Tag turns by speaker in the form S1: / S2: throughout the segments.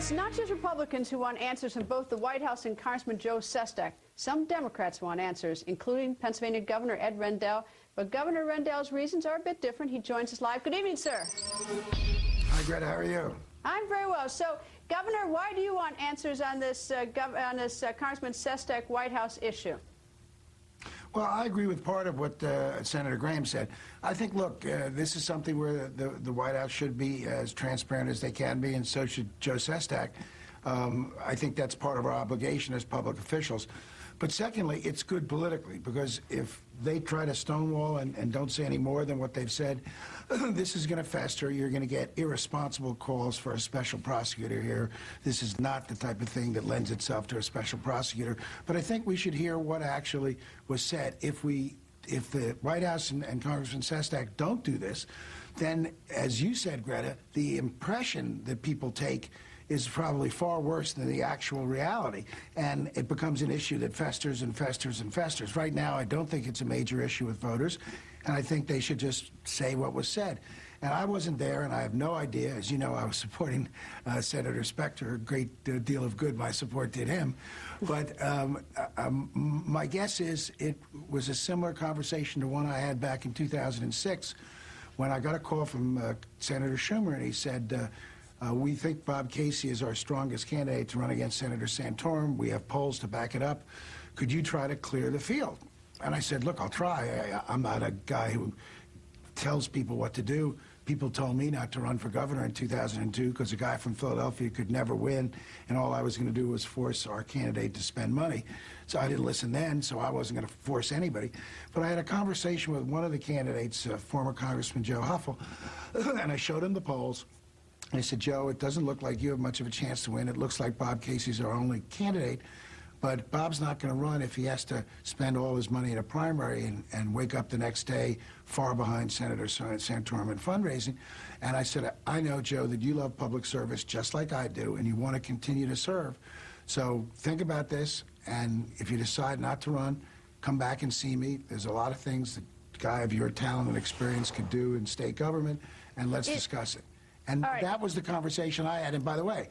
S1: It's not just Republicans who want answers from both the White House and Congressman Joe Sestak. Some Democrats want answers, including Pennsylvania Governor Ed Rendell. But Governor Rendell's reasons are a bit different. He joins us live. Good evening, sir.
S2: Hi, Greta. How are you?
S1: I'm very well. So, Governor, why do you want answers on this, Congressman Sestak White House issue?
S2: Well, I agree with part of what Senator Graham said. I think, look, this is something where the White House should be as transparent as they can be, and so should Joe Sestak. I think that's part of our obligation as public officials. But secondly, it's good politically, because if they try to stonewall and don't say any more than what they've said, this is going to fester. You're going to get irresponsible calls for a special prosecutor here. This is not the type of thing that lends itself to a special prosecutor. But I think we should hear what actually was said. If the White House and Congressman Sestak don't do this, then, as you said, Greta, the impression that people take is probably far worse than the actual reality, and it becomes an issue that festers and festers and festers. Right now, I don't think it's a major issue with voters, and I think they should just say what was said. And I wasn't there, and I have no idea. As you know, I was supporting Senator Specter. A great deal of good my support did him. But my guess is it was a similar conversation to one I had back in 2006 when I got a call from Senator Schumer, and he said, we think Bob Casey is our strongest candidate to run against Senator Santorum. We have polls to back it up. Could you try to clear the field? And I said, look, I'll try. I'm not a guy who tells people what to do. People told me not to run for governor in 2002 because a guy from Philadelphia could never win, and all I was going to do was force our candidate to spend money. So I didn't listen then, so I wasn't going to force anybody. But I had a conversation with one of the candidates, former Congressman Joe Huffle, and I showed him the polls. I said, Joe, it doesn't look like you have much of a chance to win. It looks like Bob Casey's our only candidate. But Bob's not going to run if he has to spend all his money in a primary and wake up the next day far behind Senator Santorum in fundraising. And I said, I know, Joe, that you love public service just like I do, and you want to continue to serve. So think about this, and if you decide not to run, come back and see me. There's a lot of things that a guy of your talent and experience could do in state government, and let's discuss it. And that was the conversation I had. And by the way,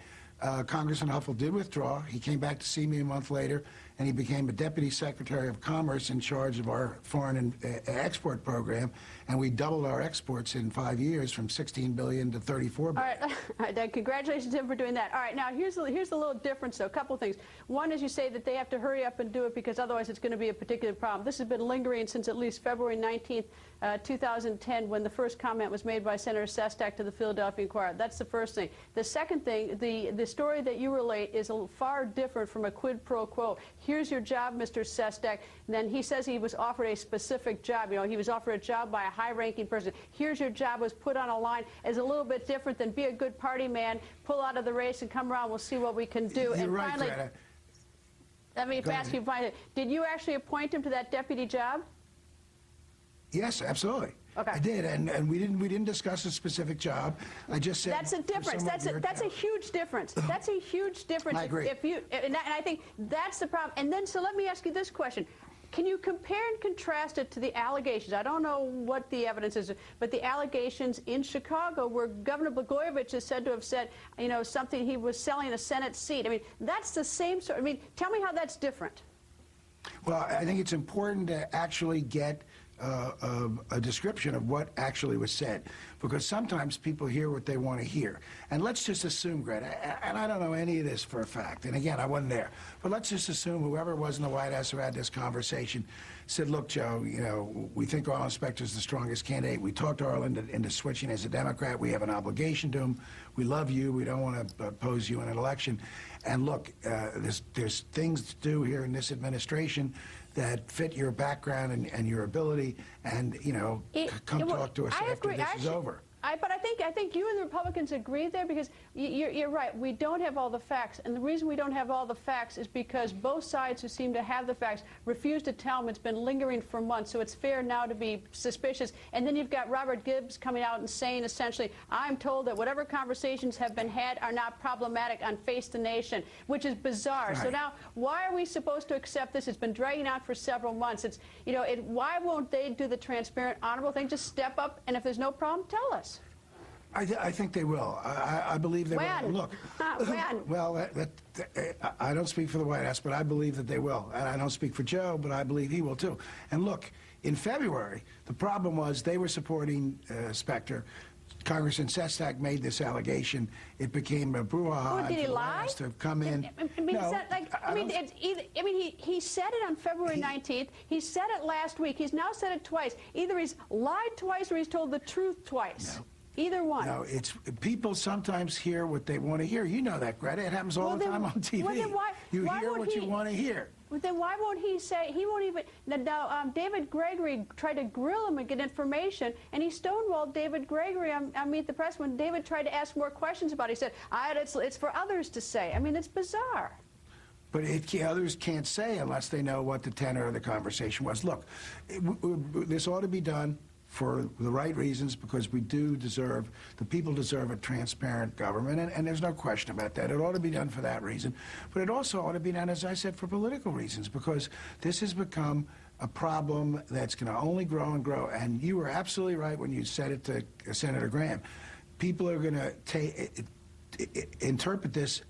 S2: Congressman Huffle did withdraw. He came back to see me a month later, and he became a Deputy Secretary of Commerce in charge of our foreign export program. And we doubled our exports in 5 years from $16 billion to $34 billion.
S1: All right. Congratulations to him for doing that. All right. Now, here's the little difference, though. A couple of things. One is you say that they have to hurry up and do it because otherwise it's going to be a particular problem. This has been lingering since at least February 19th, 2010, when the first comment was made by Senator Sestak to the Philadelphia Inquirer. That's the first thing. The second thing, the story that you relate is far different from a quid pro quo. Here's your job, Mr. Sestak. And then he says he was offered a specific job. You know, he was offered a job by a high-ranking person. Here's your job was put on a line is a little bit different than be a good party man, pull out of the race and come around. We'll see what we can do.
S2: You're
S1: and
S2: right,
S1: finally,
S2: Greta.
S1: let me ask you finally, did you actually appoint him to that deputy job?
S2: Yes, absolutely.
S1: Okay.
S2: I did, and we didn't discuss a specific job. I just said
S1: that's a difference. That's a huge difference. That's a huge difference.
S2: I agree.
S1: And I think that's the problem. And then, so let me ask you this question. Can you compare and contrast it to the allegations? I don't know what the evidence is, but the allegations in Chicago where Governor Blagojevich is said to have said, you know, something he was selling a Senate seat. I mean, that's the same sort. I mean, tell me how that's different.
S2: Well, I think it's important to actually get a description of what actually was said, because sometimes people hear what they want to hear. And let's just assume, Greta, and I don't know any of this for a fact, and again, I wasn't there, but let's just assume whoever was in the White House who had this conversation said, look, Joe, you know, we think Arlen Specter's the strongest candidate. We talked Arlen into switching as a Democrat. We have an obligation to him. We love you. We don't want to oppose you in an election. And look, there's things to do here in this administration that fit your background and your ability, and, you know, come talk to us after this is over.
S1: But I think you and the Republicans agree there, because you're right. We don't have all the facts, and the reason we don't have all the facts is because both sides who seem to have the facts refuse to tell them. It's been lingering for months, so it's fair now to be suspicious. And then you've got Robert Gibbs coming out and saying, essentially, I'm told that whatever conversations have been had are not problematic on Face the Nation, which is bizarre. Right. So now, why are we supposed to accept this? It's been dragging out for several months. It's, you know, why won't they do the transparent, honorable thing? Just step up, and if there's no problem, tell us.
S2: I think they will. I believe they will. Look,
S1: when?
S2: Well, I don't speak for the White House, but I believe that they will. And I don't speak for Joe, but I believe he will too. And look, in February, the problem was they were supporting Specter. Congressman Sestak made this allegation. It became a brouhaha.
S1: Oh, did he lie?
S2: To come in.
S1: He said it on February 19th. He said it last week. He's now said it twice. Either he's lied twice or he's told the truth twice.
S2: No.
S1: Either one.
S2: No, it's people sometimes hear what they want to hear. You know that, Greta. It happens all the time on TV.
S1: Well, then
S2: you hear what you want to hear.
S1: Well, then why won't he say, he won't even, now David Gregory tried to grill him and get information, and he stonewalled David Gregory on Meet the Press when David tried to ask more questions about it. He said, it's for others to say. I mean, it's bizarre.
S2: But others can't say unless they know what the tenor of the conversation was. Look, this ought to be done for the right reasons, because we do deserve, the people deserve a transparent government, and there's no question about that. It ought to be done for that reason. But it also ought to be done, as I said, for political reasons, because this has become a problem that's going to only grow and grow. And you were absolutely right when you said it to Senator Graham. People are going to interpret this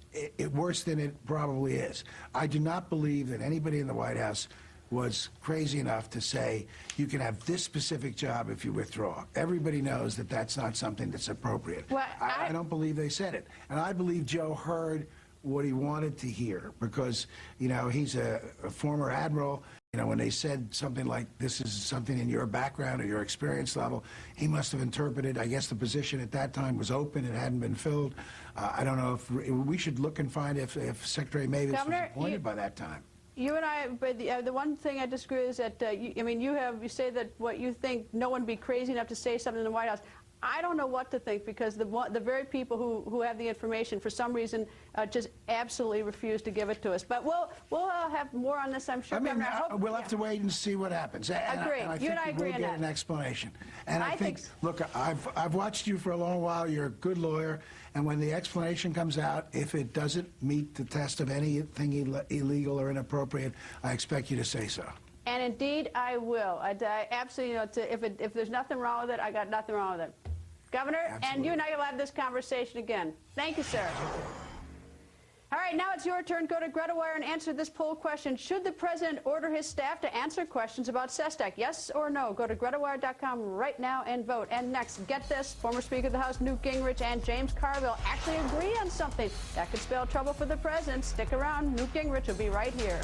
S2: worse than it probably is. I do not believe that anybody in the White House was crazy enough to say you can have this specific job if you withdraw. Everybody knows that that's not something that's appropriate.
S1: Well,
S2: I don't believe they said it. And I believe Joe heard what he wanted to hear, because, you know, he's a former admiral. You know, when they said something like, this is something in your background or your experience level, he must have interpreted, I guess the position at that time was open, it hadn't been filled. I don't know if we should look and find if Secretary Mavis was appointed by that time.
S1: You and I, but the one thing I disagree is that, you say that what you think, no one would be crazy enough to say something in the White House. I don't know what to think, because the very people who have the information, for some reason, just absolutely refuse to give it to us. But we'll have more on this, I'm sure.
S2: I mean, we'll have to wait and see what happens.
S1: Agree. You and I agree on that.
S2: We'll get an explanation. And I think, look, I've watched you for a long while. You're a good lawyer. And when the explanation comes out, if it doesn't meet the test of anything illegal or inappropriate, I expect you to say so.
S1: And indeed, I will. I absolutely, if there's nothing wrong with it, I got nothing wrong with it. Governor, absolutely. And you and I will have this conversation again. Thank you, sir. All right, now it's your turn. Go to Greta Wire and answer this poll question. Should the president order his staff to answer questions about Sestak? Yes or no? Go to GretaWire.com right now and vote. And next, get this, former Speaker of the House Newt Gingrich and James Carville actually agree on something that could spell trouble for the president. Stick around. Newt Gingrich will be right here.